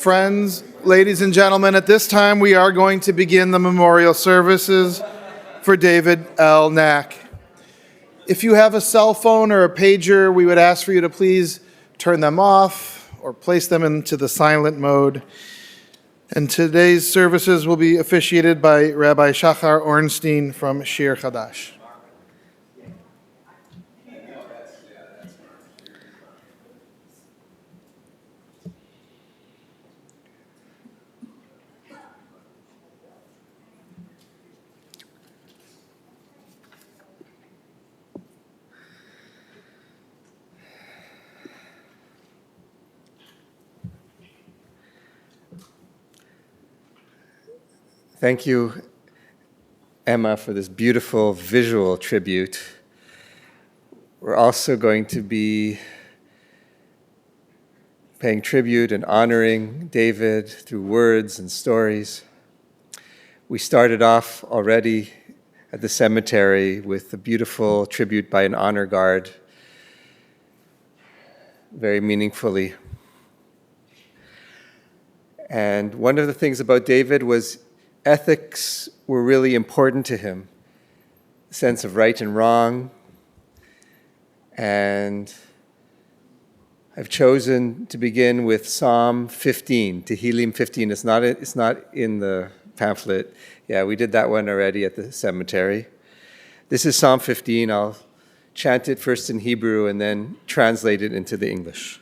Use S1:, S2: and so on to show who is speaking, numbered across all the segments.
S1: Friends, ladies and gentlemen, at this time we are going to begin the memorial services for David L. Nach. If you have a cell phone or a pager, we would ask for you to please turn them off or place them into the silent mode. And today's services will be officiated by Rabbi Shachar Ornstein from Shir Chadash.
S2: Thank you, Emma, for this beautiful visual tribute. We're also going to be paying tribute and honoring David through words and stories. We started off already at the cemetery with a beautiful tribute by an honor guard, very meaningfully. And one of the things about David was ethics were really important to him, a sense of right and wrong. And I've chosen to begin with Psalm 15, Tehillim 15. It's not in the pamphlet. Yeah, we did that one already at the cemetery. This is Psalm 15. I'll chant it first in Hebrew and then translate it into the English.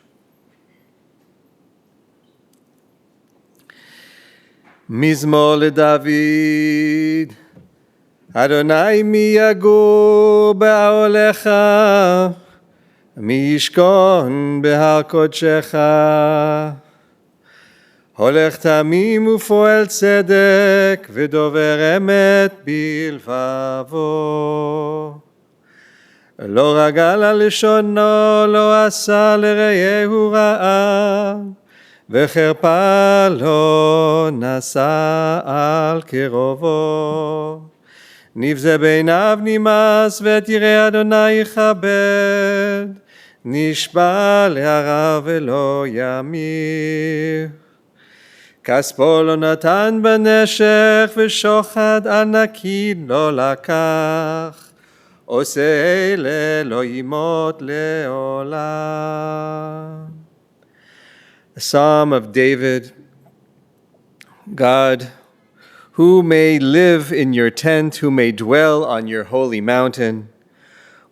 S2: מזמור לדוד, אדוני מי יגור באוהלך, מי ישכון בהר קודשך. הולך תמים ופועל צדק, ודובר אמת בלבבו. לא רגל על לשונו, לא עשה לרעהו רעה, וחרפה לא נשא על קרובו. נבזה בעיניו נמאס, ואת ירא אדוני יכבד. נשבע להרע ולא ימיר. כספו לא נתן בנשך, ושוחד ענקי לא לקח. עושה אלה לא ימות לעולם. A psalm of David. God, who may live in your tent, who may dwell on your holy mountain,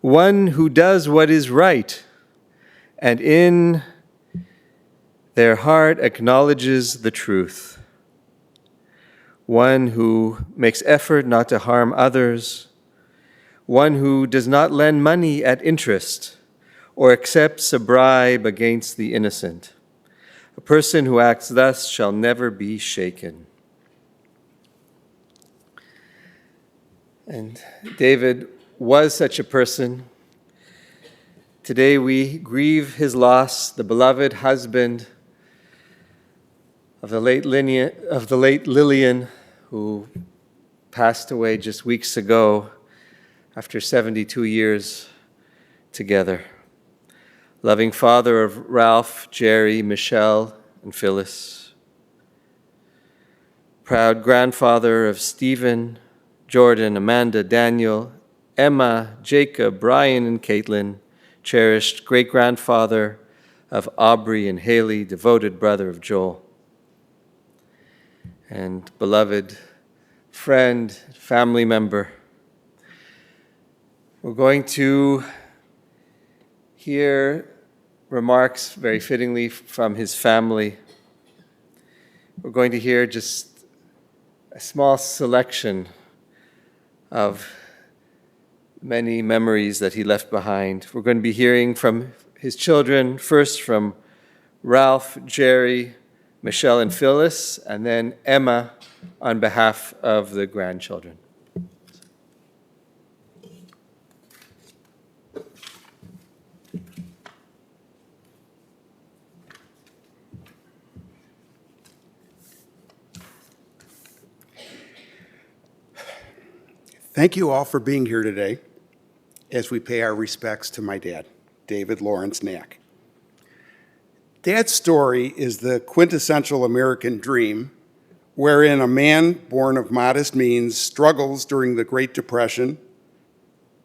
S2: one who does what is right, and in their heart acknowledges the truth, one who makes effort not to harm others, one who does not lend money at interest or accepts a bribe against the innocent. A person who acts thus shall never be shaken. And David was such a person. Today we grieve his loss, the beloved husband of the late Lillian, who passed away just weeks ago after 72 years together. Loving father of Ralph, Jerry, Michele, and Phyllis. Proud grandfather of Stephen, Jordan, Amanda, Daniel, Emma, Jacob, Brian, and Caitlyn. Cherished great-grandfather of Aubree and Haylee, devoted brother of Joel. And beloved friend, family member. We're going to hear remarks very fittingly from his family. We're going to hear just a small selection of many memories that he left behind. We're going to be hearing from his children, first from Ralph, Jerry, Michele, and Phyllis, and then Emma on behalf of the grandchildren.
S3: Thank you all for being here today as we pay our respects to my dad, David Lawrence Nach. Dad's story is the quintessential American dream, wherein a man born of modest means struggles during the Great Depression,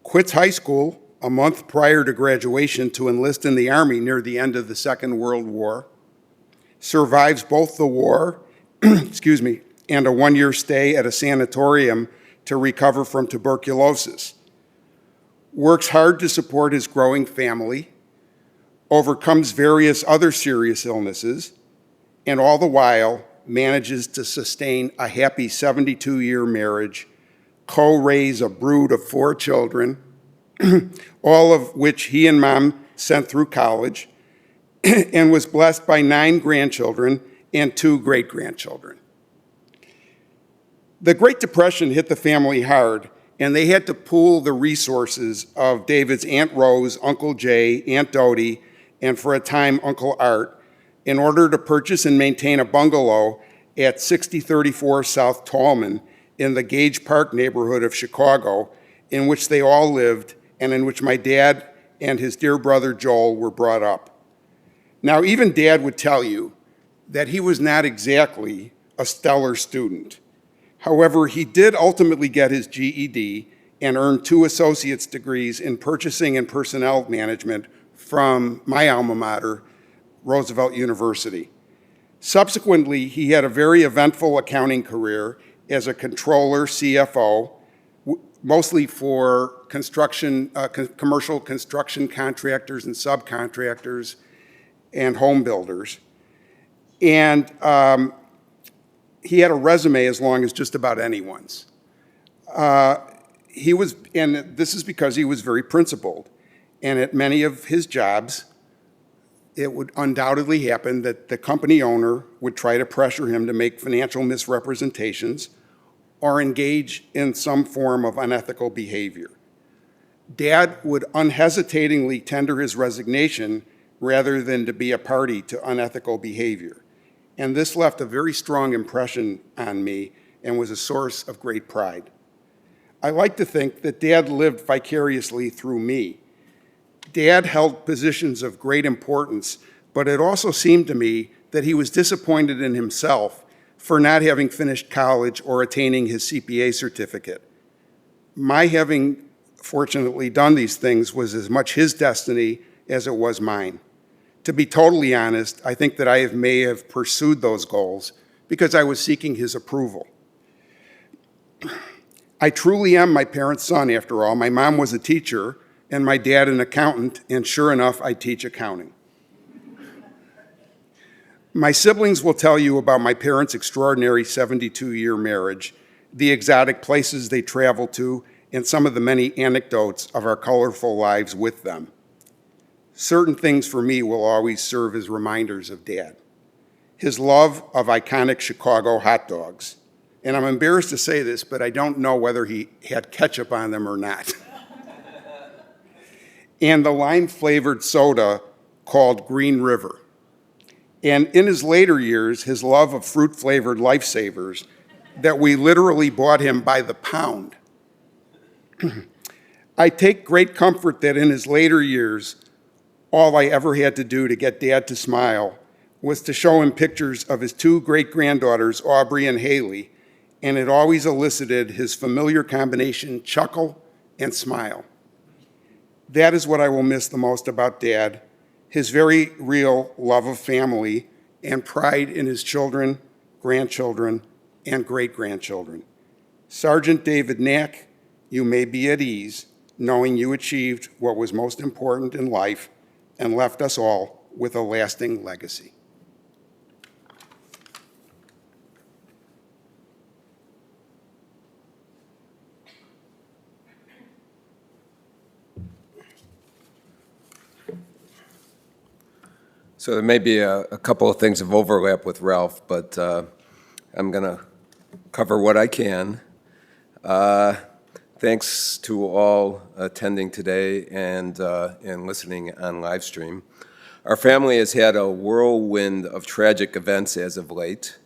S3: quits high school a month prior to graduation to enlist in the Army near the end of the Second World War, survives both the war, excuse me, and a one-year stay at a sanatorium to recover from tuberculosis, works hard to support his growing family, overcomes various other serious illnesses, and all the while manages to sustain a happy 72-year marriage, co-raise a brood of 4 children, all of which he and Mom sent through college, and was blessed by 9 grandchildren and 2 great-grandchildren. The Great Depression hit the family hard, and they had to pool the resources of David's Aunt Rose, Uncle Jay, Aunt Dodie, and for a time, Uncle Art, in order to purchase and maintain a bungalow at 6034 South Tallman in the Gage Park neighborhood of Chicago, in which they all lived and in which my dad and his dear brother Joel were brought up. Now, even Dad would tell you that he was not exactly a stellar student. However, he did ultimately get his GED and earned 2 associate's degrees in purchasing and personnel management from my alma mater, Roosevelt University. Subsequently, he had a very eventful accounting career as a controller, CFO, mostly for construction, commercial construction contractors and subcontractors and home builders. And he had a resume as long as just about anyone's. And this is because he was very principled. And at many of his jobs, it would undoubtedly happen that the company owner would try to pressure him to make financial misrepresentations or engage in some form of unethical behavior. Dad would unhesitatingly tender his resignation rather than to be a party to unethical behavior. And this left a very strong impression on me and was a source of great pride. I like to think that Dad lived vicariously through me. Dad held positions of great importance, but it also seemed to me that he was disappointed in himself for not having finished college or attaining his CPA certificate. My having fortunately done these things was as much his destiny as it was mine. To be totally honest, I think that I may have pursued those goals because I was seeking his approval. I truly am my parents' son, after all. My mom was a teacher, and my dad an accountant, and sure enough, I teach accounting. My siblings will tell you about my parents' extraordinary 72-year marriage, the exotic places they traveled to, and some of the many anecdotes of our colorful lives with them. Certain things for me will always serve as reminders of Dad. His love of iconic Chicago hot dogs. And I'm embarrassed to say this, but I don't know whether he had ketchup on them or not. And the lime-flavored soda called Green River. And in his later years, his love of fruit-flavored Lifesavers that we literally bought him by the pound. I take great comfort that in his later years, all I ever had to do to get Dad to smile was to show him pictures of his 2 great-granddaughters, Aubree and Haylee, and it always elicited his familiar combination chuckle and smile. That is what I will miss the most about Dad, his very real love of family and pride in his children, grandchildren, and great-grandchildren. Sergeant David Nach, you may be at ease knowing you achieved what was most important in life and left us all with a lasting legacy.
S4: So there may be a couple of things of overlap with Ralph, but I'm going to cover what I can. Thanks to all attending today and listening on live stream. Our family has had a whirlwind of tragic events as of late,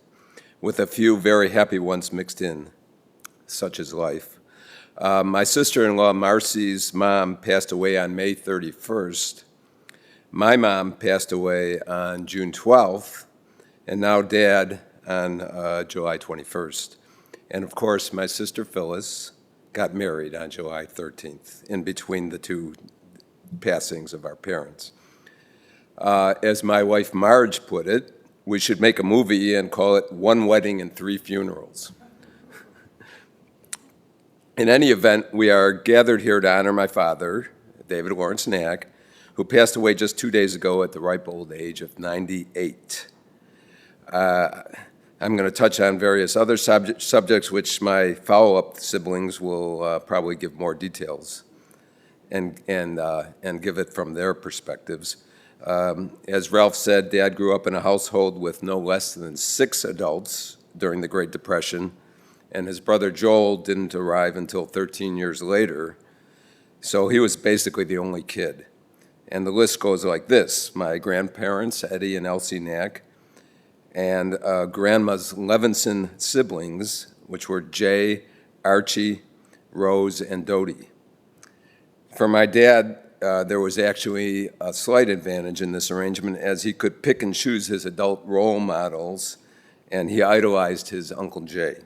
S4: with a few very happy ones mixed in, such as life. My sister-in-law, Marcie's mom, passed away on May 31st. My mom passed away on June 12th, and now Dad on July 21st. And of course, my sister Phyllis got married on July 13th, in between the two passings of our parents. As my wife Marge put it, we should make a movie and call it One Wedding and Three Funerals. In any event, we are gathered here to honor my father, David Lawrence Nach, who passed away just 2 days ago at the ripe old age of 98. I'm going to touch on various other subjects which my follow-up siblings will probably give more details and give it from their perspectives. As Ralph said, Dad grew up in a household with no less than 6 adults during the Great Depression, and his brother Joel didn't arrive until 13 years later, so he was basically the only kid. And the list goes like this: my grandparents, Eddie and Elsie Nach, and Grandma's Levinson siblings, which were Jay, Archie, Rose, and Dodie. For my dad, there was actually a slight advantage in this arrangement, as he could pick and choose his adult role models, and he idolized his Uncle Jay.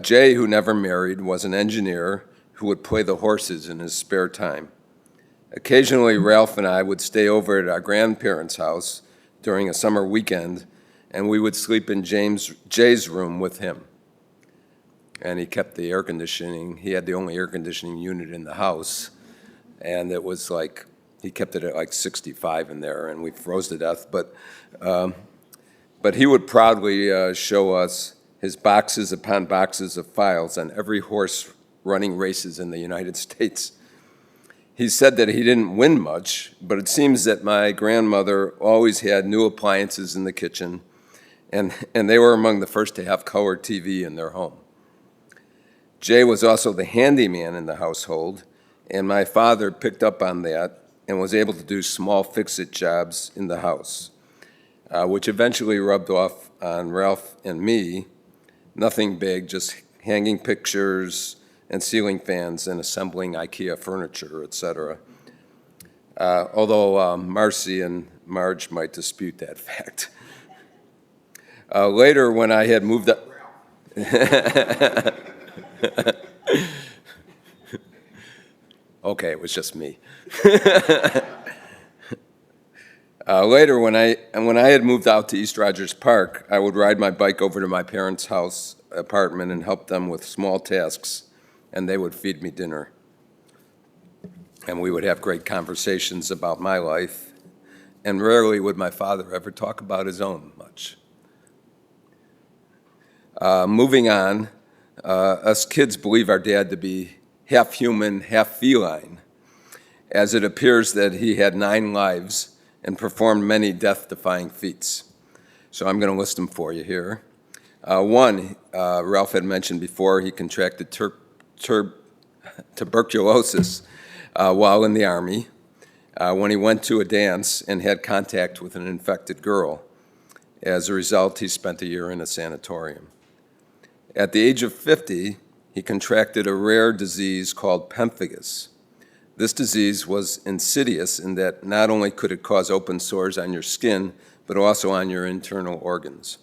S4: Jay, who never married, was an engineer who would play the horses in his spare time. Occasionally, Ralph and I would stay over at our grandparents' house during a summer weekend, and we would sleep in Jay's room with him. And he kept the air conditioning. He had the only air conditioning unit in the house, and it was like, he kept it at like 65 in there, and we froze to death. But he would proudly show us his boxes upon boxes of files on every horse running races in the United States. He said that he didn't win much, but it seems that my grandmother always had new appliances in the kitchen, and they were among the first to have color TV in their home. Jay was also the handyman in the household, and my father picked up on that and was able to do small fix-it jobs in the house, which eventually rubbed off on Ralph and me. Nothing big, just hanging pictures and ceiling fans and assembling IKEA furniture, etc. Although Marcie and Marge might dispute that fact. Later, when I had moved up... Okay, it was just me. Later, when I had moved out to East Rogers Park, I would ride my bike over to my parents' house apartment and help them with small tasks, and they would feed me dinner. And we would have great conversations about my life, and rarely would my father ever talk about his own much. Moving on, us kids believe our dad to be half human, half feline, as it appears that he had 9 lives and performed many death-defying feats. So I'm going to list them for you here. One, Ralph had mentioned before, he contracted tuberculosis while in the Army when he went to a dance and had contact with an infected girl. As a result, he spent a year in a sanatorium. At the age of 50, he contracted a rare disease called pemphigus. This disease was insidious in that not only could it cause open sores on your skin, but also on your internal organs.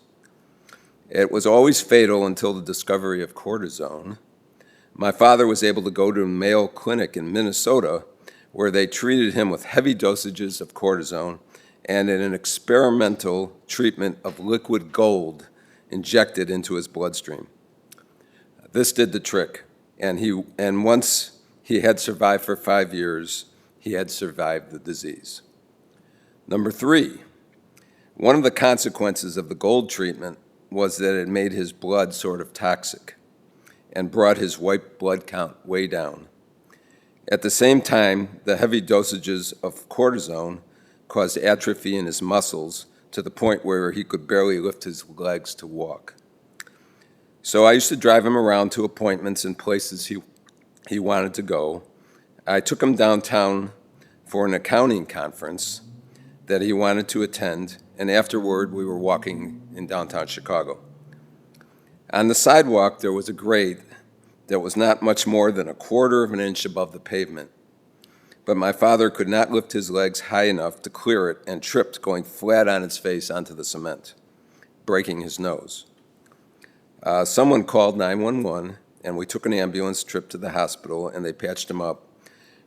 S4: It was always fatal until the discovery of cortisone. My father was able to go to a Mayo Clinic in Minnesota, where they treated him with heavy dosages of cortisone and in an experimental treatment of liquid gold injected into his bloodstream. This did the trick, and once he had survived for 5 years, he had survived the disease. Number 3, one of the consequences of the gold treatment was that it made his blood sort of toxic and brought his white blood count way down. At the same time, the heavy dosages of cortisone caused atrophy in his muscles to the point where he could barely lift his legs to walk. So I used to drive him around to appointments and places he wanted to go. I took him downtown for an accounting conference that he wanted to attend, and afterward we were walking in downtown Chicago. On the sidewalk there was a grate that was not much more than 1/4 of an inch above the pavement. but my father could not lift his legs high enough to clear it and tripped, going flat on his face onto the cement, breaking his nose. Someone called 911, and we took an ambulance trip to the hospital, and they patched him up.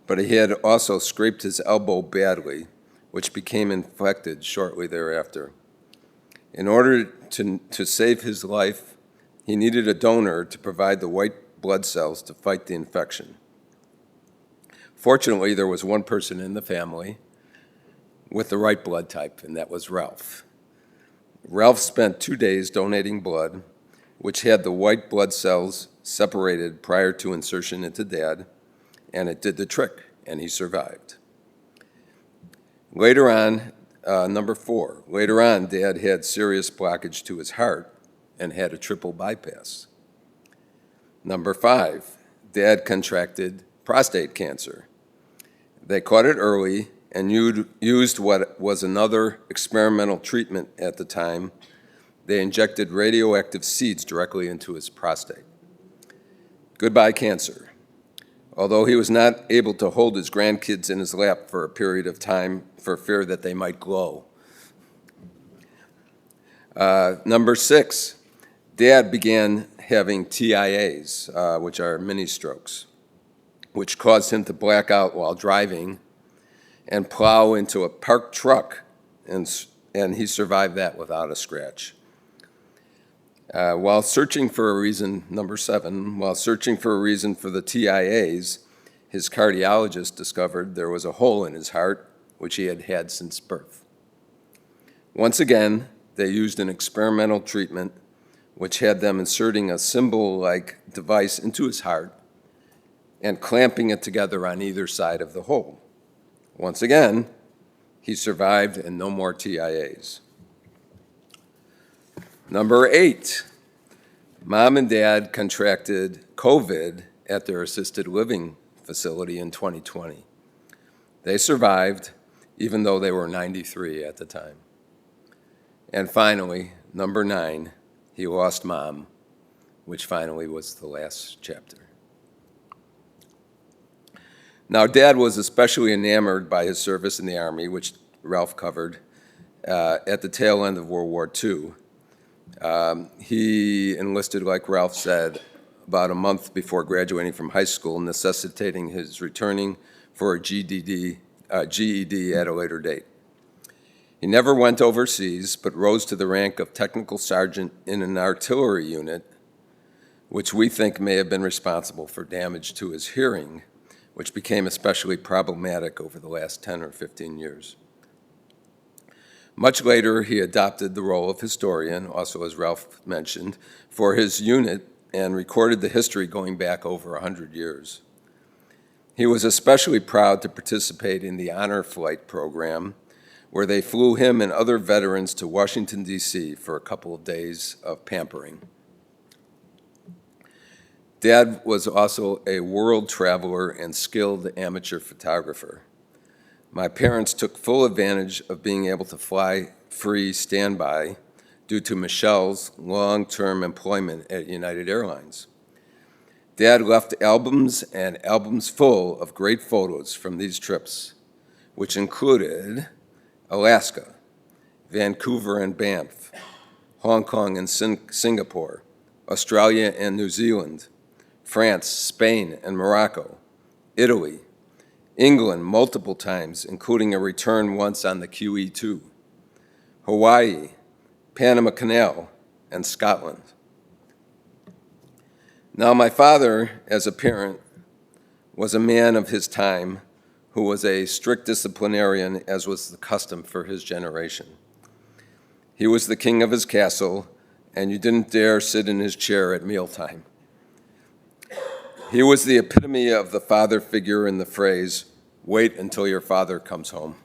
S4: But he had also scraped his elbow badly, which became infected shortly thereafter. In order to save his life, he needed a donor to provide the white blood cells to fight the infection. Fortunately, there was one person in the family with the right blood type, and that was Ralph. Ralph spent 2 days donating blood, which had the white blood cells separated prior to insertion into Dad, and it did the trick, and he survived. Later on, number 4, later on, Dad had serious blockage to his heart and had a triple bypass. Number 5, Dad contracted prostate cancer. They caught it early and used what was another experimental treatment at the time. They injected radioactive seeds directly into his prostate. Goodbye, cancer. Although he was not able to hold his grandkids in his lap for a period of time for fear that they might glow. Number 6, Dad began having TIAs, which are mini strokes, which caused him to black out while driving and plow into a parked truck, and he survived that without a scratch. While searching for a reason, number 7, while searching for a reason for the TIAs, his cardiologist discovered there was a hole in his heart, which he had had since birth. Once again, they used an experimental treatment, which had them inserting a symbol-like device into his heart and clamping it together on either side of the hole. Once again, he survived and no more TIAs. Number 8, Mom and Dad contracted COVID at their assisted living facility in 2020. They survived, even though they were 93 at the time. And finally, number 9, he lost Mom, which finally was the last chapter. Now, Dad was especially enamored by his service in the Army, which Ralph covered, at the tail end of World War II. He enlisted, like Ralph said, about a month before graduating from high school, necessitating his returning for a GED at a later date. He never went overseas, but rose to the rank of technical sergeant in an artillery unit, which we think may have been responsible for damage to his hearing, which became especially problematic over the last 10 or 15 years. Much later, he adopted the role of historian, also as Ralph mentioned, for his unit and recorded the history going back over 100 years. He was especially proud to participate in the Honor Flight program, where they flew him and other veterans to Washington, D.C. for a couple of days of pampering. Dad was also a world traveler and skilled amateur photographer. My parents took full advantage of being able to fly free standby due to Michele's long-term employment at United Airlines. Dad left albums and albums full of great photos from these trips, which included Alaska, Vancouver and Banff, Hong Kong and Singapore, Australia and New Zealand, France, Spain, and Morocco, Italy, England multiple times, including a return once on the QE2, Hawaii, Panama Canal, and Scotland. Now, my father, as a parent, was a man of his time who was a strict disciplinarian, as was the custom for his generation. He was the king of his castle, and you didn't dare sit in his chair at mealtime. He was the epitome of the father figure in the phrase, "Wait until your father comes home."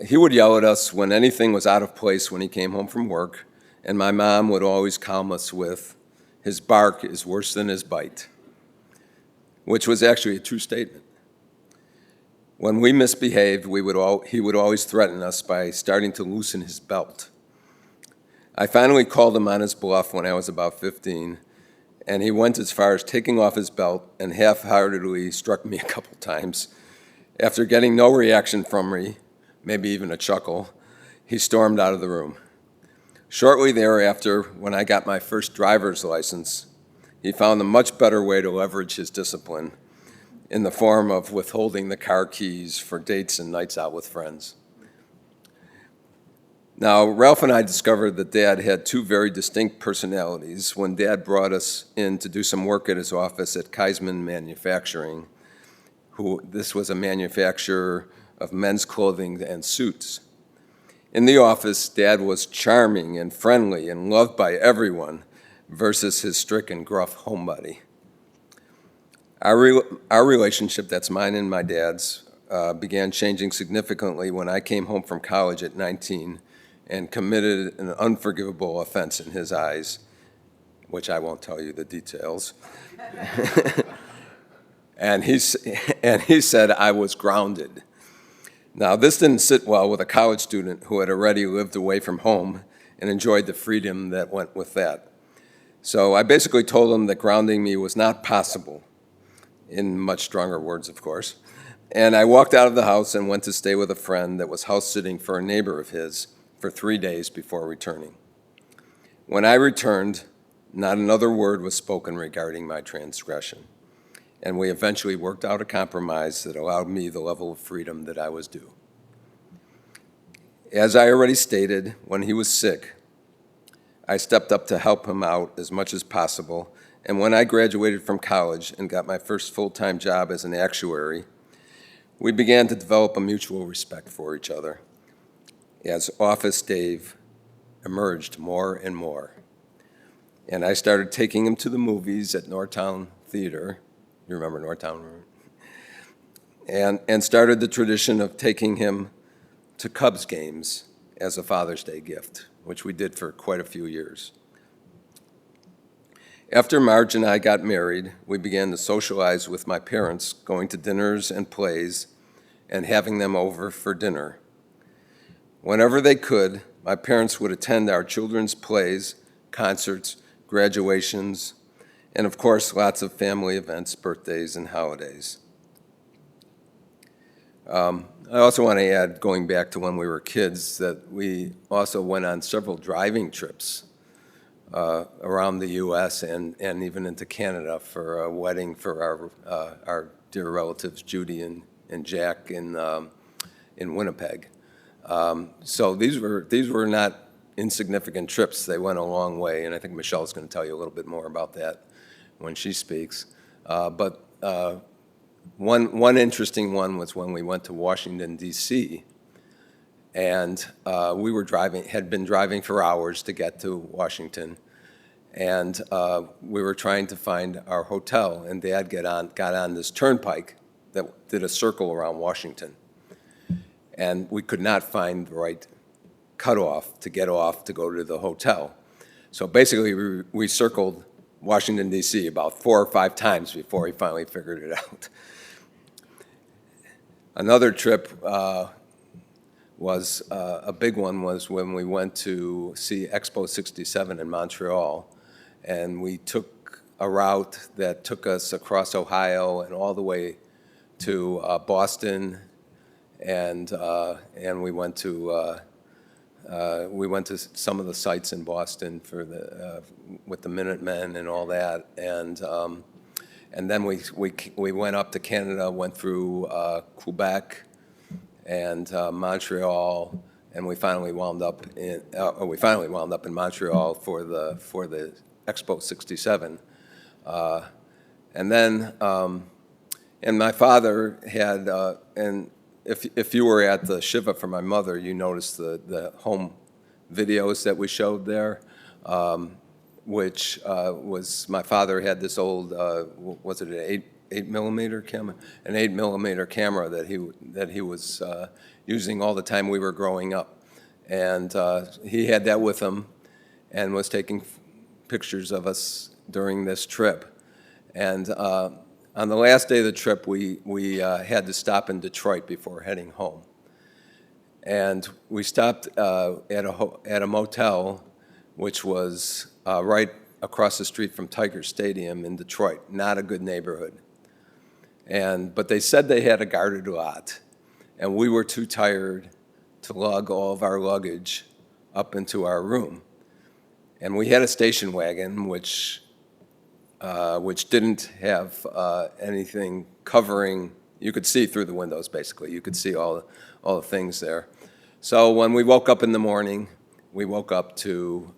S4: He would yell at us when anything was out of place when he came home from work, and my mom would always calm us with, "His bark is worse than his bite," which was actually a true statement. When we misbehaved, he would always threaten us by starting to loosen his belt. I finally called him on his bluff when I was about 15, and he went as far as taking off his belt and half-heartedly struck me a couple times. After getting no reaction from me, maybe even a chuckle, he stormed out of the room. Shortly thereafter, when I got my first driver's license, he found a much better way to leverage his discipline in the form of withholding the car keys for dates and nights out with friends. Now, Ralph and I discovered that Dad had two very distinct personalities when Dad brought us in to do some work at his office at Kaisman Manufacturing. This was a manufacturer of men's clothing and suits. In the office, Dad was charming and friendly and loved by everyone versus his strict and gruff homebody. Our relationship, that's mine and my dad's, began changing significantly when I came home from college at 19 and committed an unforgivable offense in his eyes, which I won't tell you the details. and he said I was grounded. Now, this didn't sit well with a college student who had already lived away from home and enjoyed the freedom that went with that. So I basically told him that grounding me was not possible, in much stronger words, of course. And I walked out of the house and went to stay with a friend that was house-sitting for a neighbor of his for 3 days before returning. When I returned, not another word was spoken regarding my transgression, and we eventually worked out a compromise that allowed me the level of freedom that I was due. As I already stated, when he was sick, I stepped up to help him out as much as possible, and when I graduated from college and got my first full-time job as an actuary, we began to develop a mutual respect for each other as Office Dave emerged more and more. And I started taking him to the movies at Northtown Theater. You remember Northtown? And started the tradition of taking him to Cubs games as a Father's Day gift, which we did for quite a few years. After Marge and I got married, we began to socialize with my parents, going to dinners and plays and having them over for dinner. Whenever they could, my parents would attend our children's plays, concerts, graduations, and of course, lots of family events, birthdays, and holidays. I also want to add, going back to when we were kids, that we also went on several driving trips around the U.S. and even into Canada for a wedding for our dear relatives, Judy and Jack in Winnipeg. So these were not insignificant trips. They went a long way, and I think Michelle's going to tell you a little bit more about that when she speaks. But one interesting one was when we went to Washington, D.C., and had been driving for hours to get to Washington, and we were trying to find our hotel, and Dad got on this turnpike that did a circle around Washington. And we could not find the right cutoff to get off to go to the hotel. So basically, we circled Washington, D.C. about 4 or 5 times before he finally figured it out. Another trip was a big one was when we went to see Expo 67 in Montreal, and we took a route that took us across Ohio and all the way to Boston. And we went to some of the sites in Boston for with the Minutemen and all that, and then we went up to Canada, went through Quebec and Montreal, and we finally wound up in Montreal for the Expo 67, and then and my father had and. If you were at the Shiva for my mother, you noticed the home videos that we showed there, which was my father had this old was it an 8mm camera, an 8mm camera that he was using all the time we were growing up, and he had that with him, and was taking pictures of us during this trip, and. On the last day of the trip, we had to stop in Detroit before heading home. And we stopped at a motel, which was right across the street from Tiger Stadium in Detroit, not a good neighborhood. But they said they had a guarded lot, and we were too tired to lug all of our luggage up into our room. And we had a station wagon, which didn't have anything covering. You could see through the windows, basically. You could see all the things there. So when we woke up in the morning, we woke up to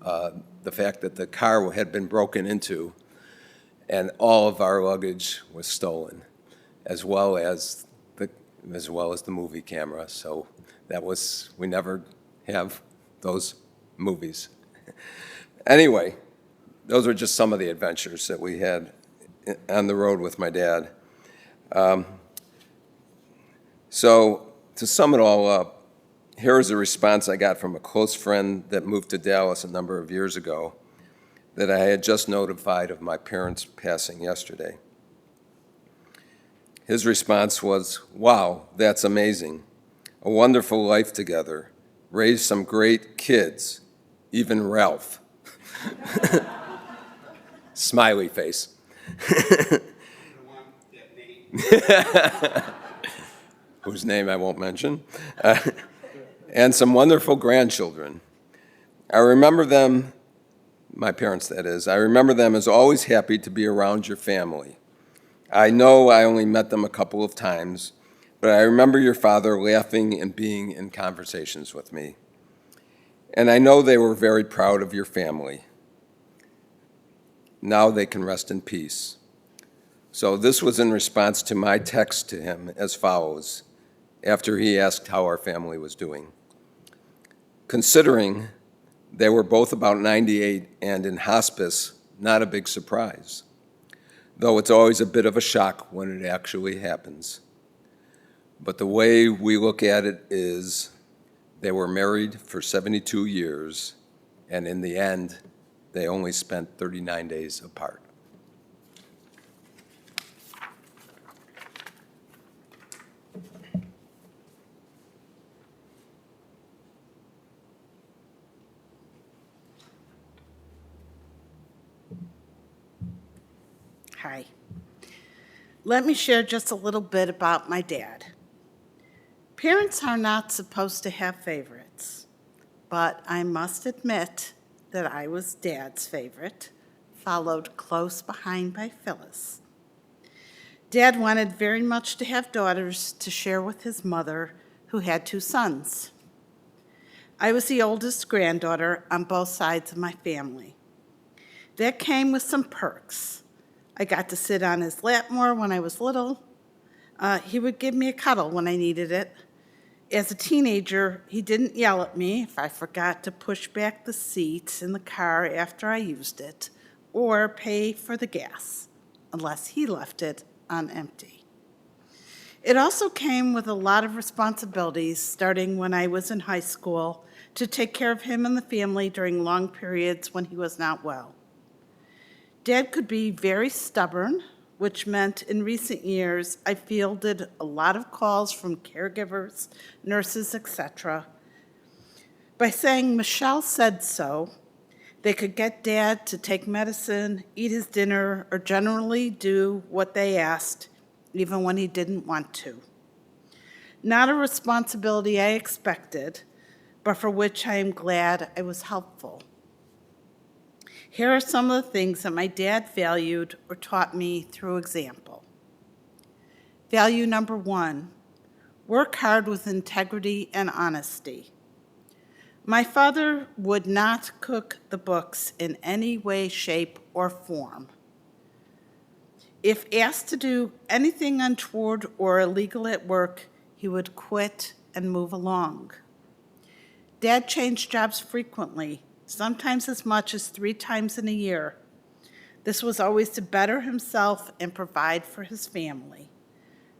S4: the fact that the car had been broken into and all of our luggage was stolen, as well as the movie camera. So we never have those movies. Anyway, those were just some of the adventures that we had on the road with my dad. So to sum it all up, here is a response I got from a close friend that moved to Dallas a number of years ago that I had just notified of my parents' passing yesterday. His response was, "Wow, that's amazing. A wonderful life together. Raised some great kids, even Ralph." Smiley face. Whose name I won't mention. And some wonderful grandchildren. I remember them, my parents that is, I remember them as always happy to be around your family. I know I only met them a couple of times, but I remember your father laughing and being in conversations with me. And I know they were very proud of your family. Now they can rest in peace. So this was in response to my text to him as follows, after he asked how our family was doing. Considering they were both about 98 and in hospice, not a big surprise, though it's always a bit of a shock when it actually happens. But the way we look at it is they were married for 72 years, and in the end, they only spent 39 days apart.
S5: Hi. Let me share just a little bit about my dad. Parents are not supposed to have favorites, but I must admit that I was Dad's favorite, followed close behind by Phyllis. Dad wanted very much to have daughters to share with his mother, who had 2 sons. I was the oldest granddaughter on both sides of my family. That came with some perks. I got to sit on his lap more when I was little. He would give me a cuddle when I needed it. As a teenager, he didn't yell at me if I forgot to push back the seat in the car after I used it, or pay for the gas, unless he left it on empty. It also came with a lot of responsibilities, starting when I was in high school, to take care of him and the family during long periods when he was not well. Dad could be very stubborn, which meant in recent years I fielded a lot of calls from caregivers, nurses, etc. By saying Michele said so, they could get Dad to take medicine, eat his dinner, or generally do what they asked, even when he didn't want to. Not a responsibility I expected, but for which I am glad I was helpful. Here are some of the things that my dad valued or taught me through example. Value number 1, work hard with integrity and honesty. My father would not cook the books in any way, shape, or form. If asked to do anything untoward or illegal at work, he would quit and move along. Dad changed jobs frequently, sometimes as much as 3 times in a year. This was always to better himself and provide for his family.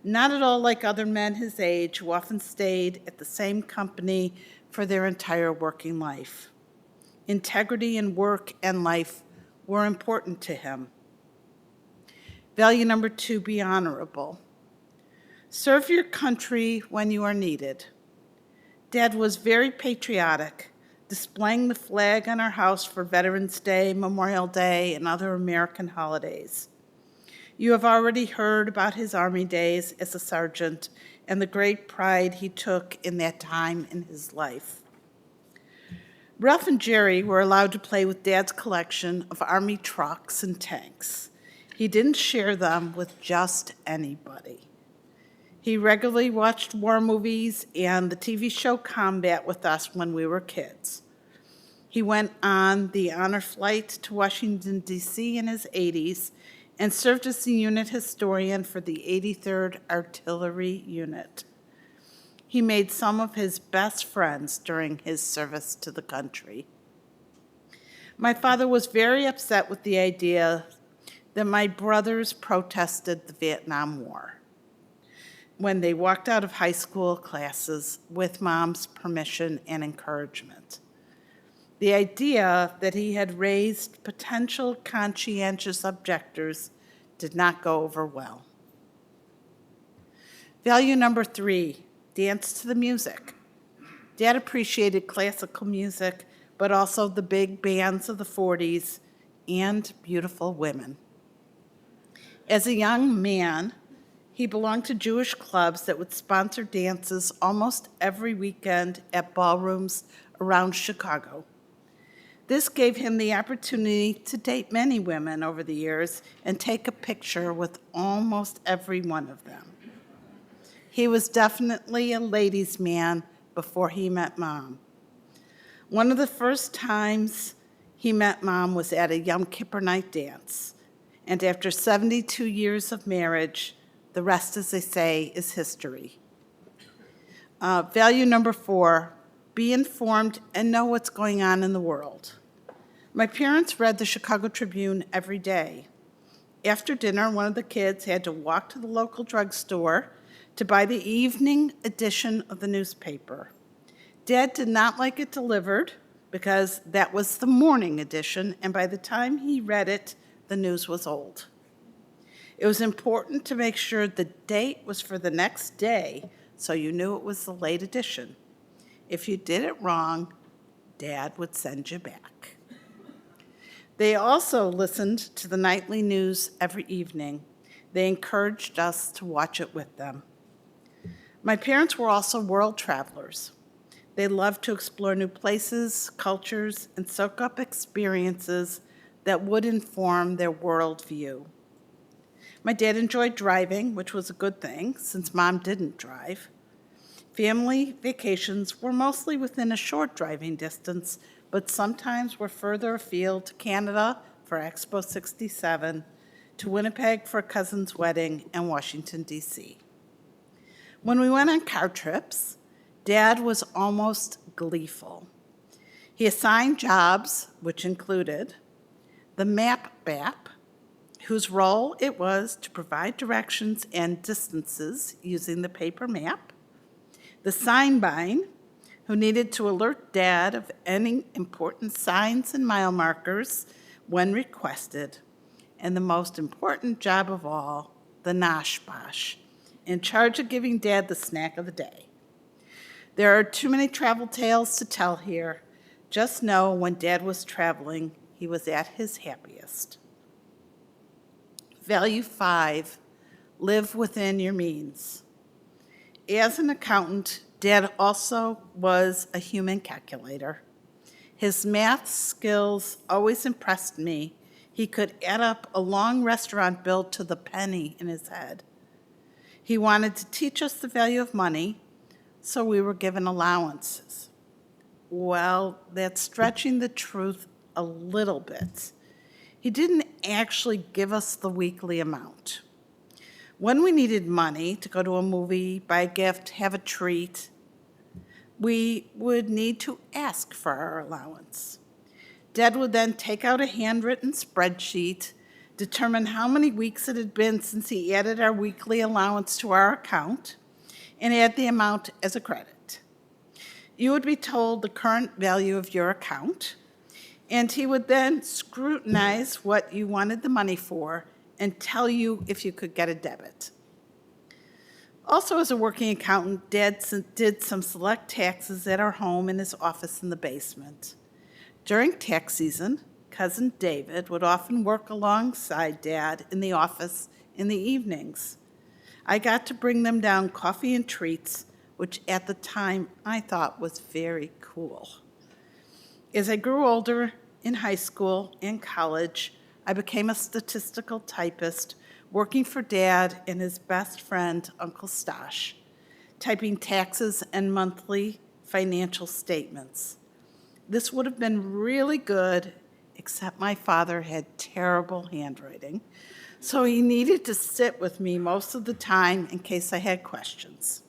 S5: Not at all like other men his age who often stayed at the same company for their entire working life. Integrity in work and life were important to him. Value number 2, be honorable. Serve your country when you are needed. Dad was very patriotic, displaying the flag on our house for Veterans Day, Memorial Day, and other American holidays. You have already heard about his Army days as a sergeant and the great pride he took in that time in his life. Ralph and Jerry were allowed to play with Dad's collection of Army trucks and tanks. He didn't share them with just anybody. He regularly watched war movies and the TV show Combat with us when we were kids. He went on the honor flight to Washington, D.C. in his 80s and served as the unit historian for the 83rd Artillery Unit. He made some of his best friends during his service to the country. My father was very upset with the idea that my brothers protested the Vietnam War when they walked out of high school classes with Mom's permission and encouragement. The idea that he had raised potential conscientious objectors did not go over well. Value number 3, dance to the music. Dad appreciated classical music, but also the big bands of the 40s and beautiful women. As a young man, he belonged to Jewish clubs that would sponsor dances almost every weekend at ballrooms around Chicago. This gave him the opportunity to date many women over the years and take a picture with almost every one of them. He was definitely a ladies' man before he met Mom. One of the first times he met Mom was at a Yom Kippur night dance, and after 72 years of marriage, the rest, as they say, is history. Value number 4, be informed and know what's going on in the world. My parents read the Chicago Tribune every day. After dinner, one of the kids had to walk to the local drugstore to buy the evening edition of the newspaper. Dad did not like it delivered because that was the morning edition, and by the time he read it, the news was old. It was important to make sure the date was for the next day so you knew it was the late edition. If you did it wrong, Dad would send you back. They also listened to the nightly news every evening. They encouraged us to watch it with them. My parents were also world travelers. They loved to explore new places, cultures, and soak up experiences that would inform their worldview. My dad enjoyed driving, which was a good thing since Mom didn't drive. Family vacations were mostly within a short driving distance, but sometimes were further afield to Canada for Expo 67, to Winnipeg for a cousin's wedding, and Washington, D.C. When we went on car trips, Dad was almost gleeful. He assigned jobs, which included the map bap, whose role it was to provide directions and distances using the paper map, the sign bine, who needed to alert Dad of any important signs and mile markers when requested, and the most important job of all, the Nach bosh, in charge of giving Dad the snack of the day. There are too many travel tales to tell here. Just know when Dad was traveling, he was at his happiest. Value 5, live within your means. As an accountant, Dad also was a human calculator. His math skills always impressed me. He could add up a long restaurant bill to the penny in his head. He wanted to teach us the value of money, so we were given allowances. Well, that's stretching the truth a little bit. He didn't actually give us the weekly amount. When we needed money to go to a movie, buy a gift, have a treat, we would need to ask for our allowance. Dad would then take out a handwritten spreadsheet, determine how many weeks it had been since he added our weekly allowance to our account, and add the amount as a credit. You would be told the current value of your account, and he would then scrutinize what you wanted the money for and tell you if you could get a debit. Also, as a working accountant, Dad did some select taxes at our home in his office in the basement. During tax season, Cousin David would often work alongside Dad in the office in the evenings. I got to bring them down coffee and treats, which at the time I thought was very cool. As I grew older in high school and college, I became a statistical typist, working for Dad and his best friend, Uncle Stosh, typing taxes and monthly financial statements. This would have been really good, except my father had terrible handwriting, so he needed to sit with me most of the time in case I had questions.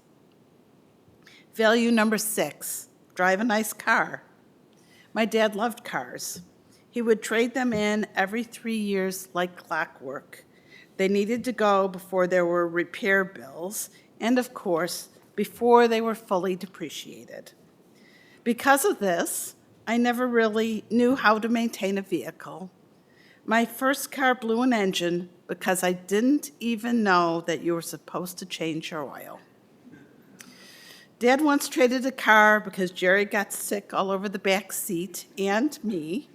S5: Value number 6, drive a nice car. My dad loved cars. He would trade them in every 3 years like clockwork. They needed to go before there were repair bills, and of course, before they were fully depreciated. Because of this, I never really knew how to maintain a vehicle. My first car blew an engine because I didn't even know that you were supposed to change your oil. Dad once traded a car because Jerry got sick all over the back seat and me,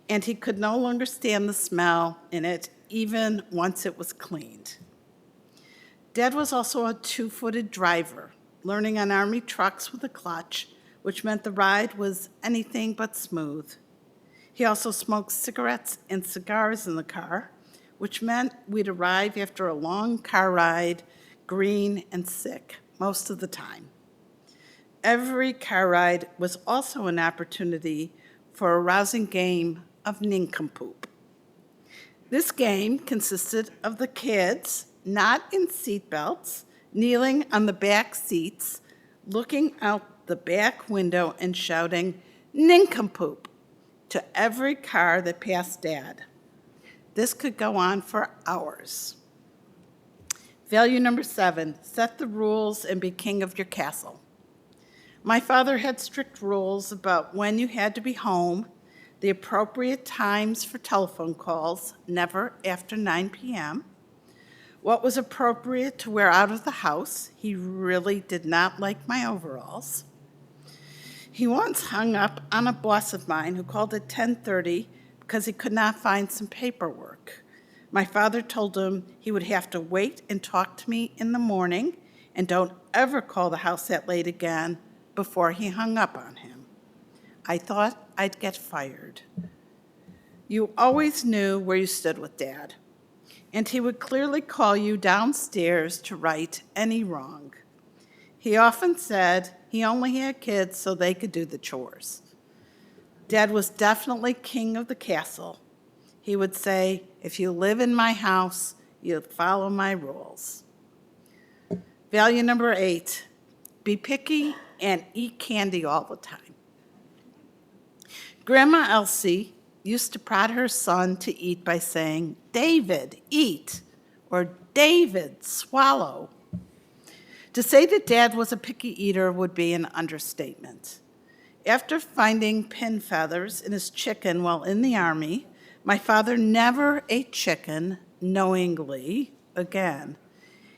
S5: and he could no longer stand the smell in it, even once it was cleaned. Dad was also a 2-footed driver, learning on Army trucks with a clutch, which meant the ride was anything but smooth. He also smoked cigarettes and cigars in the car, which meant we'd arrive after a long car ride, green and sick most of the time. Every car ride was also an opportunity for a rousing game of nincompoop. This game consisted of the kids, not in seatbelts, kneeling on the back seats, looking out the back window and shouting, "Nincompoop," to every car that passed Dad. This could go on for hours. Value number 7, set the rules and be king of your castle. My father had strict rules about when you had to be home, the appropriate times for telephone calls, never after 9 p.m., what was appropriate to wear out of the house. He really did not like my overalls. He once hung up on a boss of mine who called at 10:30 because he could not find some paperwork. My father told him he would have to wait and talk to me in the morning and don't ever call the house that late again before he hung up on him. I thought I'd get fired. You always knew where you stood with Dad, and he would clearly call you downstairs to right any wrong. He often said he only had kids so they could do the chores. Dad was definitely king of the castle. He would say, "If you live in my house, you follow my rules." Value number 8, be picky and eat candy all the time. Grandma Elsie used to prod her son to eat by saying, "David, eat," or "David, swallow." To say that Dad was a picky eater would be an understatement. After finding pin feathers in his chicken while in the Army, my father never ate chicken knowingly again.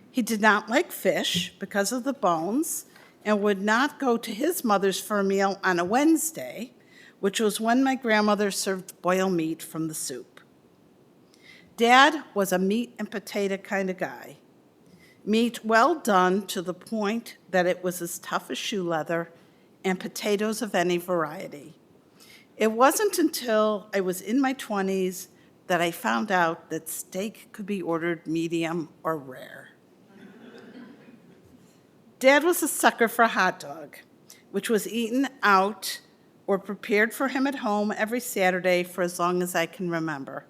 S5: He did not like fish because of the bones and would not go to his mother's for a meal on a Wednesday, which was when my grandmother served boiled meat from the soup. Dad was a meat and potato kind of guy. Meat well done to the point that it was as tough as shoe leather, and potatoes of any variety. It wasn't until I was in my 20s that I found out that steak could be ordered medium or rare. Dad was a sucker for a hot dog, which was eaten out or prepared for him at home every Saturday for as long as I can remember.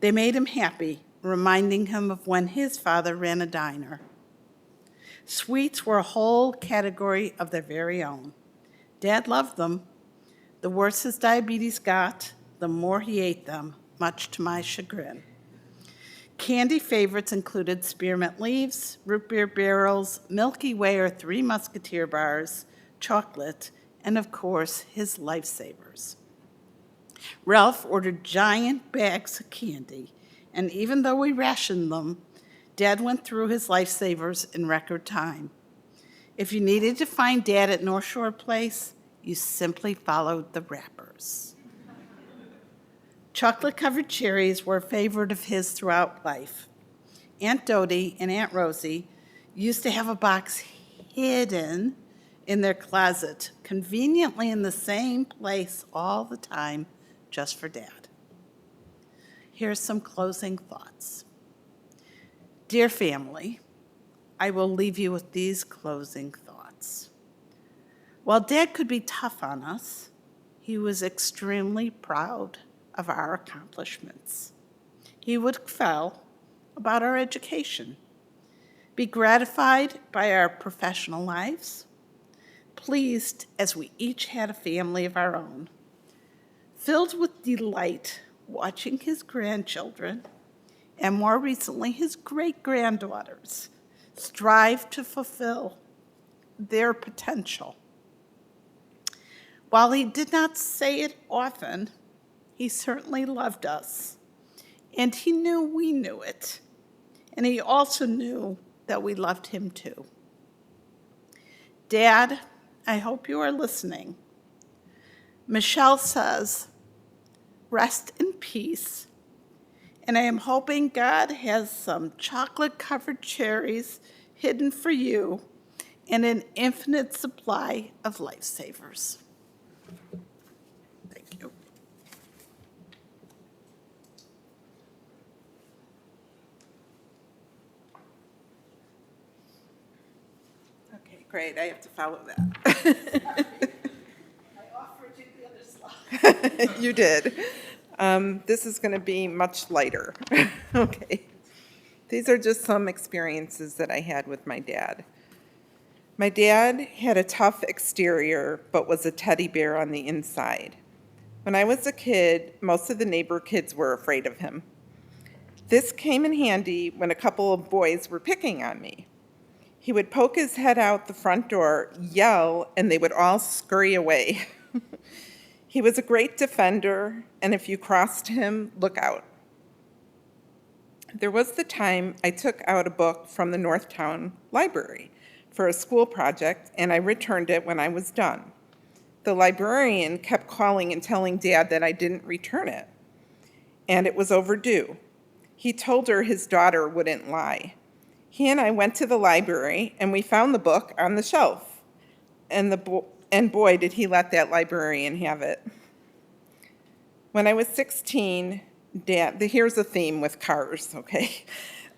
S5: They made him happy, reminding him of when his father ran a diner. Sweets were a whole category of their very own. Dad loved them. The worse his diabetes got, the more he ate them, much to my chagrin. Candy favorites included spearmint leaves, root beer barrels, Milky Way or Three Musketeer bars, chocolate, and of course, his lifesavers. Ralph ordered giant bags of candy, and even though we rationed them, Dad went through his lifesavers in record time. If you needed to find Dad at North Shore Place, you simply followed the wrappers. Chocolate-covered cherries were a favorite of his throughout life. Aunt Dodie and Aunt Rosie used to have a box hidden in their closet, conveniently in the same place all the time, just for Dad. Here's some closing thoughts. Dear family, I will leave you with these closing thoughts. While Dad could be tough on us, he was extremely proud of our accomplishments. He would excel about our education, be gratified by our professional lives, pleased as we each had a family of our own, filled with delight watching his grandchildren, and more recently his great-granddaughters, strive to fulfill their potential. While he did not say it often, he certainly loved us, and he knew we knew it, and he also knew that we loved him too. Dad, I hope you are listening. Michele says, rest in peace, and I am hoping God has some chocolate-covered cherries hidden for you and an infinite supply of lifesavers. Thank you. Okay, great. I have to follow that. I offered you the other slide.
S6: You did. This is going to be much lighter. Okay. These are just some experiences that I had with my dad. My dad had a tough exterior, but was a teddy bear on the inside. When I was a kid, most of the neighbor kids were afraid of him. This came in handy when a couple of boys were picking on me. He would poke his head out the front door, yell, and they would all scurry away. He was a great defender, and if you crossed him, look out. There was the time I took out a book from the Northtown Library for a school project, and I returned it when I was done. The librarian kept calling and telling Dad that I didn't return it, and it was overdue. He told her his daughter wouldn't lie. He and I went to the library, and we found the book on the shelf, and boy, did he let that librarian have it. When I was 16, here's a theme with cars, okay?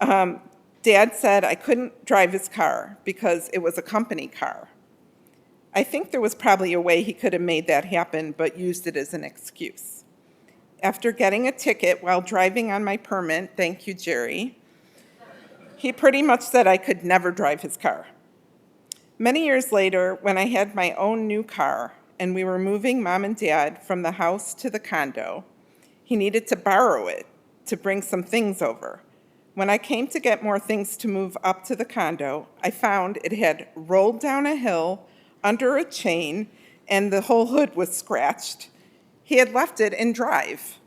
S6: Dad said I couldn't drive his car because it was a company car. I think there was probably a way he could have made that happen, but used it as an excuse. After getting a ticket while driving on my permit, thank you, Jerry, he pretty much said I could never drive his car. Many years later, when I had my own new car and we were moving Mom and Dad from the house to the condo, he needed to borrow it to bring some things over. When I came to get more things to move up to the condo, I found it had rolled down a hill under a chain and the whole hood was scratched. He had left it in drive.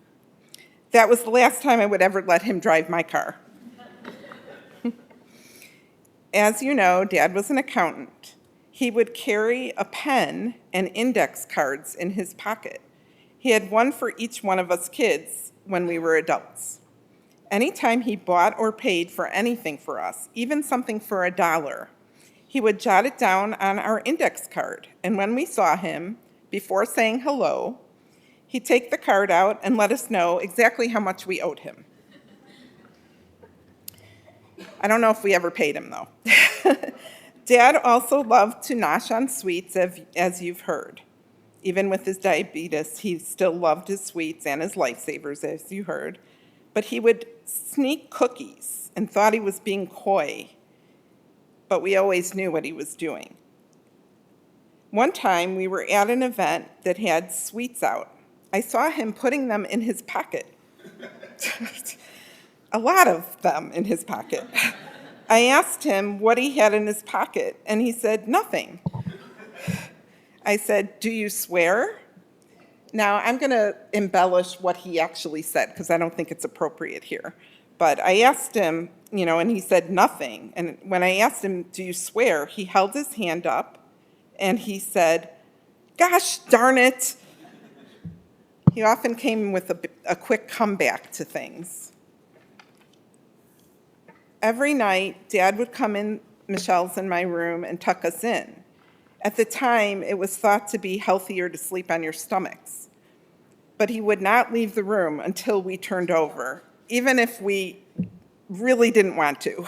S6: That was the last time I would ever let him drive my car. As you know, Dad was an accountant. He would carry a pen and index cards in his pocket. He had one for each one of us kids when we were adults. Anytime he bought or paid for anything for us, even something for $1, he would jot it down on our index card. And when we saw him, before saying hello, he'd take the card out and let us know exactly how much we owed him. I don't know if we ever paid him, though. Dad also loved to nosh on sweets, as you've heard. Even with his diabetes, he still loved his sweets and his lifesavers, as you heard. But he would sneak cookies and thought he was being coy, but we always knew what he was doing. One time, we were at an event that had sweets out. I saw him putting them in his pocket. A lot of them in his pocket. I asked him what he had in his pocket, and he said, nothing. I said, do you swear? Now, I'm going to embellish what he actually said, because I don't think it's appropriate here. But I asked him, and he said nothing. And when I asked him, do you swear? He held his hand up and he said, gosh darn it. He often came with a quick comeback to things. Every night, Dad would come in Michelle's and my room and tuck us in. At the time, it was thought to be healthier to sleep on your stomachs. But he would not leave the room until we turned over, even if we really didn't want to.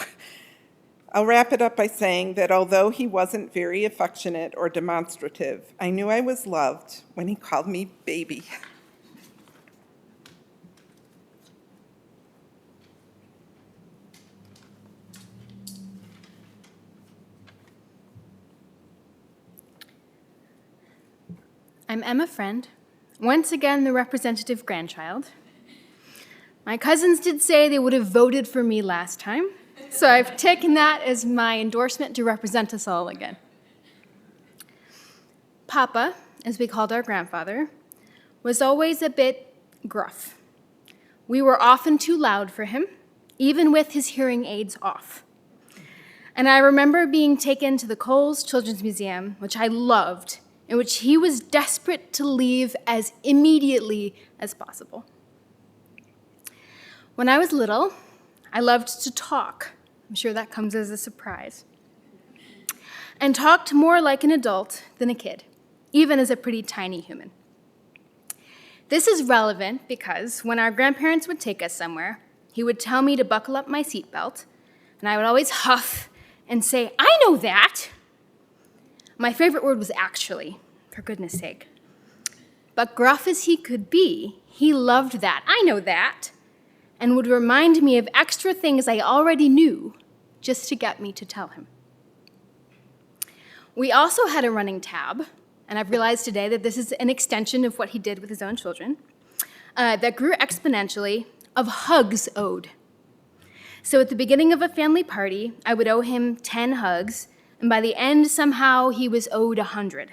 S6: I'll wrap it up by saying that although he wasn't very affectionate or demonstrative, I knew I was loved when he called me baby.
S7: I'm Emma Friend, once again the representative grandchild. My cousins did say they would have voted for me last time, so I've taken that as my endorsement to represent us all again. Papa, as we called our grandfather, was always a bit gruff. We were often too loud for him, even with his hearing aids off. And I remember being taken to the Coles Children's Museum, which I loved, in which he was desperate to leave as immediately as possible. When I was little, I loved to talk. I'm sure that comes as a surprise. And talked more like an adult than a kid, even as a pretty tiny human. This is relevant because when our grandparents would take us somewhere, he would tell me to buckle up my seatbelt, and I would always huff and say, I know that. My favorite word was actually, for goodness sake. But gruff as he could be, he loved that, I know that, and would remind me of extra things I already knew just to get me to tell him. We also had a running tab, and I've realized today that this is an extension of what he did with his own children, that grew exponentially, of hugs owed. So at the beginning of a family party, I would owe him 10 hugs, and by the end, somehow, he was owed 100.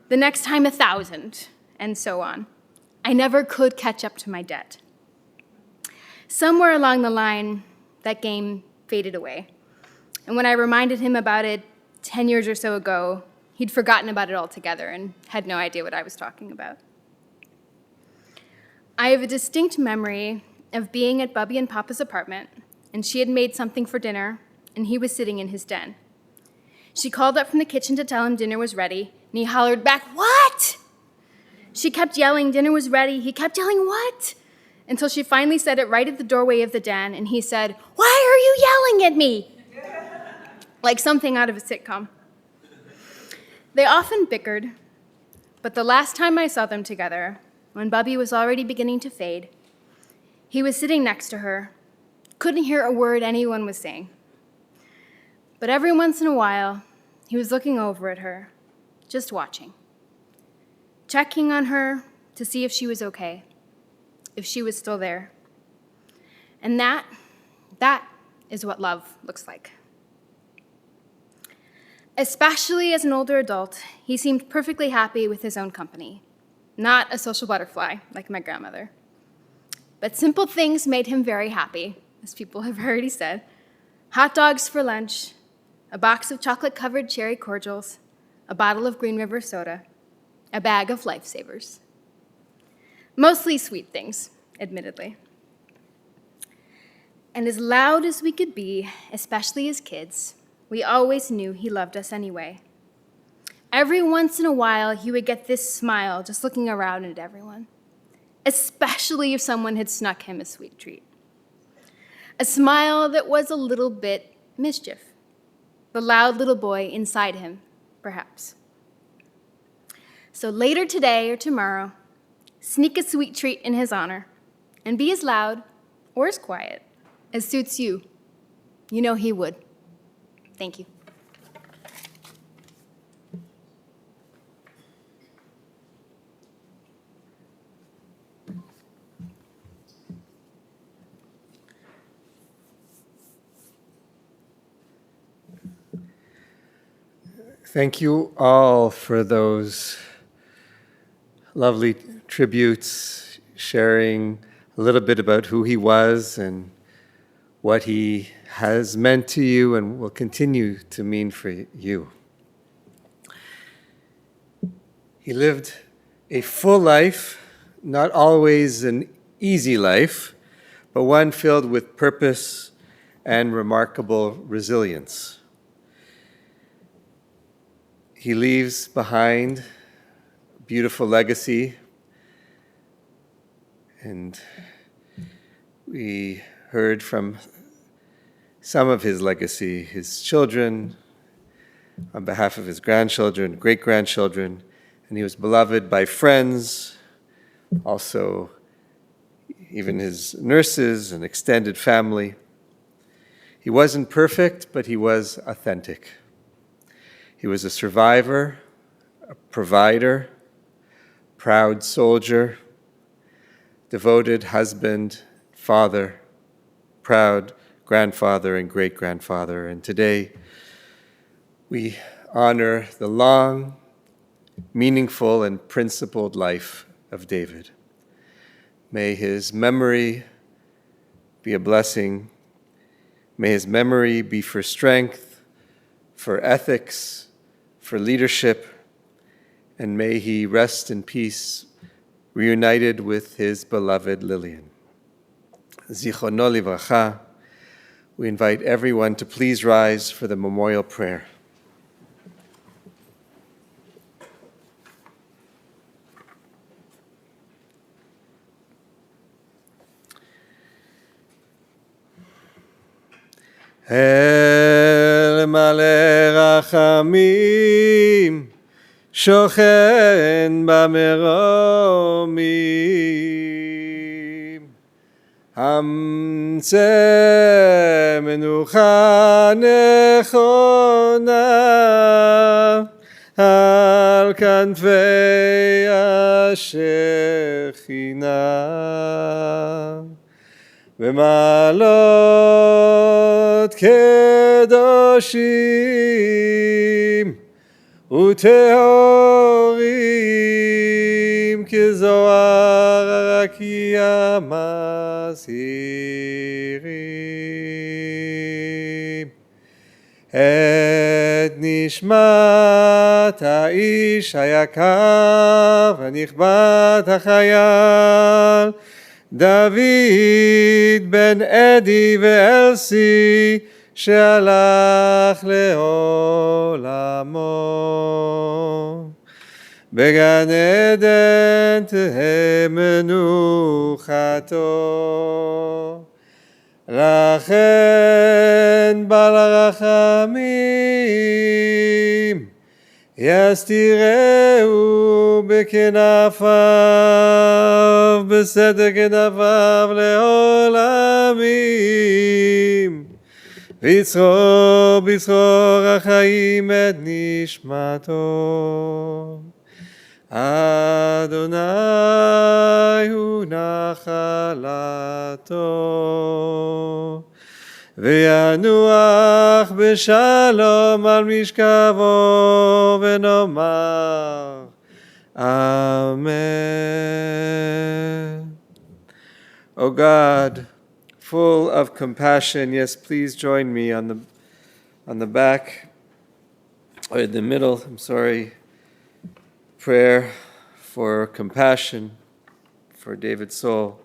S7: The next time, 1,000, and so on. I never could catch up to my debt. Somewhere along the line, that game faded away. And when I reminded him about it 10 years or so ago, he'd forgotten about it altogether and had no idea what I was talking about. I have a distinct memory of being at Bubby and Papa's apartment, and she had made something for dinner, and he was sitting in his den. She called up from the kitchen to tell him dinner was ready, and he hollered back, "What?" She kept yelling, dinner was ready. He kept yelling, "What?" Until she finally said it right at the doorway of the den, and he said, "Why are you yelling at me?" Like something out of a sitcom. They often bickered, but the last time I saw them together, when Bubby was already beginning to fade, he was sitting next to her, couldn't hear a word anyone was saying. But every once in a while, he was looking over at her, just watching, checking on her to see if she was okay, if she was still there. And that is what love looks like. Especially as an older adult, he seemed perfectly happy with his own company, not a social butterfly like my grandmother. But simple things made him very happy, as people have already said. Hot dogs for lunch, a box of chocolate-covered cherry cordials, a bottle of Green River soda, a bag of Lifesavers. Mostly sweet things, admittedly. And as loud as we could be, especially as kids, we always knew he loved us anyway. Every once in a while, he would get this smile just looking around at everyone, especially if someone had snuck him a sweet treat. A smile that was a little bit mischief. The loud little boy inside him, perhaps. So later today or tomorrow, sneak a sweet treat in his honor, and be as loud or as quiet as suits you. You know he would. Thank you.
S2: Thank you all for those lovely tributes, sharing a little bit about who he was and what he has meant to you and will continue to mean for you. He lived a full life, not always an easy life, but one filled with purpose and remarkable resilience. He leaves behind a beautiful legacy, and we heard from some of his legacy, his children, on behalf of his grandchildren, great-grandchildren, and he was beloved by friends, also even his nurses and extended family. He wasn't perfect, but he was authentic. He was a survivor, a provider, proud soldier, devoted husband, father, proud grandfather and great-grandfather. And today we honor the long, meaningful, and principled life of David. May his memory be a blessing. May his memory be for strength, for ethics, for leadership, and may he rest in peace, reunited with his beloved Lillian. Zichrono livracha. We invite everyone to please rise for the memorial prayer. El male rachamim, שוכן במרומים, המצא מנוחה נכונה על כנפי השכינה, במעלות קדושים וטהורים כזוהר הרקיע מזהירים את נשמת האיש היקר והנכבד החייל דוד בן אדי ואלסי שהלך לעולמו. בגן עדן תהא מנוחתו. לכן בעל הרחמים יסתירהו בכנפיו, בסתר כנפיו לעולמים. ויצרור בצרור החיים את נשמתו. אדוני הוא נחלתו, וינוח בשלום על משכבו, ונאמר Amen. O God, full of compassion, yes, please join me on the back, or in the middle, prayer for compassion for David's soul.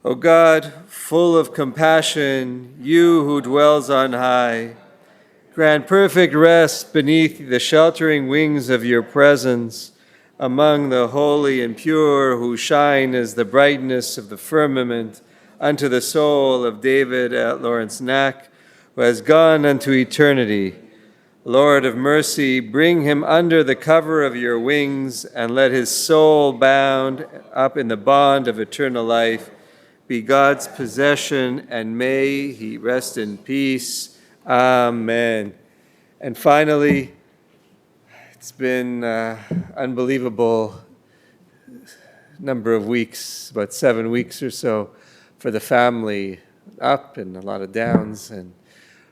S2: O God, full of compassion, you who dwells on high, grant perfect rest beneath the sheltering wings of your presence among the holy and pure who shine as the brightness of the firmament unto the soul of David Lawrence Nach, who has gone unto eternity. Lord of mercy, bring him under the cover of your wings, and let his soul, bound up in the bond of eternal life, be God's possession, and may he rest in peace. Amen. And finally, it's been unbelievable number of weeks, about 7 weeks or so, for the family, up and a lot of downs, and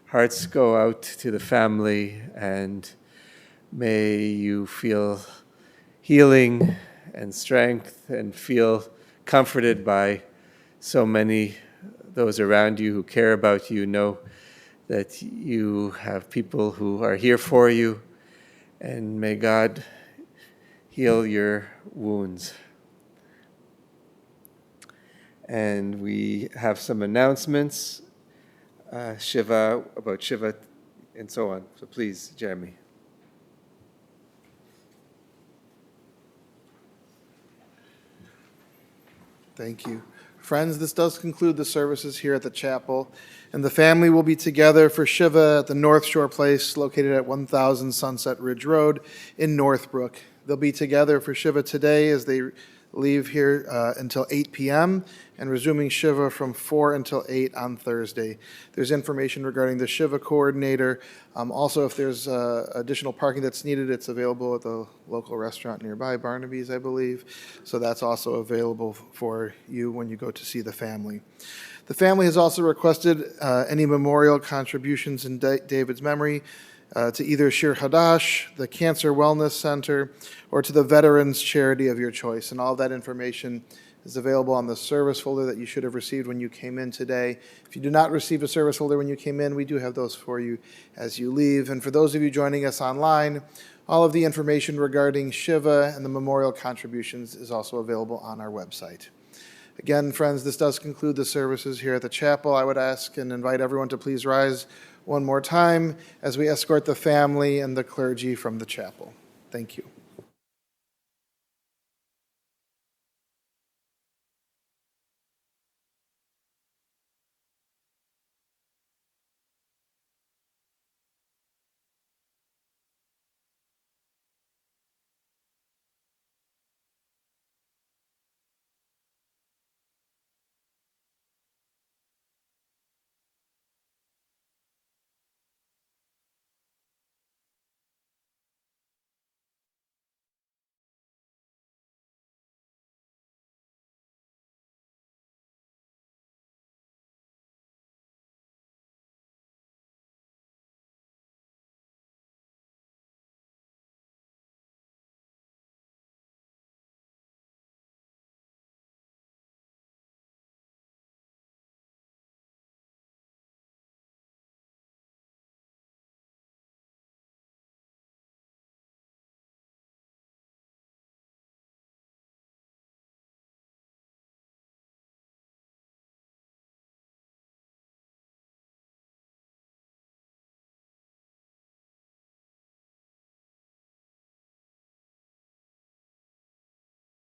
S2: hearts go out to the family, and may you feel healing and strength and feel comforted by so many those around you who care about you know that you have people who are here for you, and may God heal your wounds. And we have some announcements, Shiva, about Shiva, and so on. So please, Jeremy.
S1: Thank you. Friends, this does conclude the services here at the chapel, and the family will be together for Shiva at the North Shore Place located at 1000 Sunset Ridge Road in Northbrook. They'll be together for Shiva today as they leave here until 8 p.m. and resuming Shiva from 4 until 8 on Thursday. There's information regarding the Shiva coordinator. Also, if there's additional parking that's needed, it's available at the local restaurant nearby, Barnaby's, I believe. So that's also available for you when you go to see the family. The family has also requested any memorial contributions in David's memory to either Shir Hadash, the Cancer Wellness Center, or to the Veterans Charity of your choice. And all of that information is available on the service folder that you should have received when you came in today. If you did not receive a service folder when you came in, we do have those for you as you leave. And for those of you joining us online, all of the information regarding Shiva and the memorial contributions is also available on our website. Again, friends, this does conclude the services here at the chapel. I would ask and invite everyone to please rise one more time as we escort the family and the clergy from the chapel. Thank you.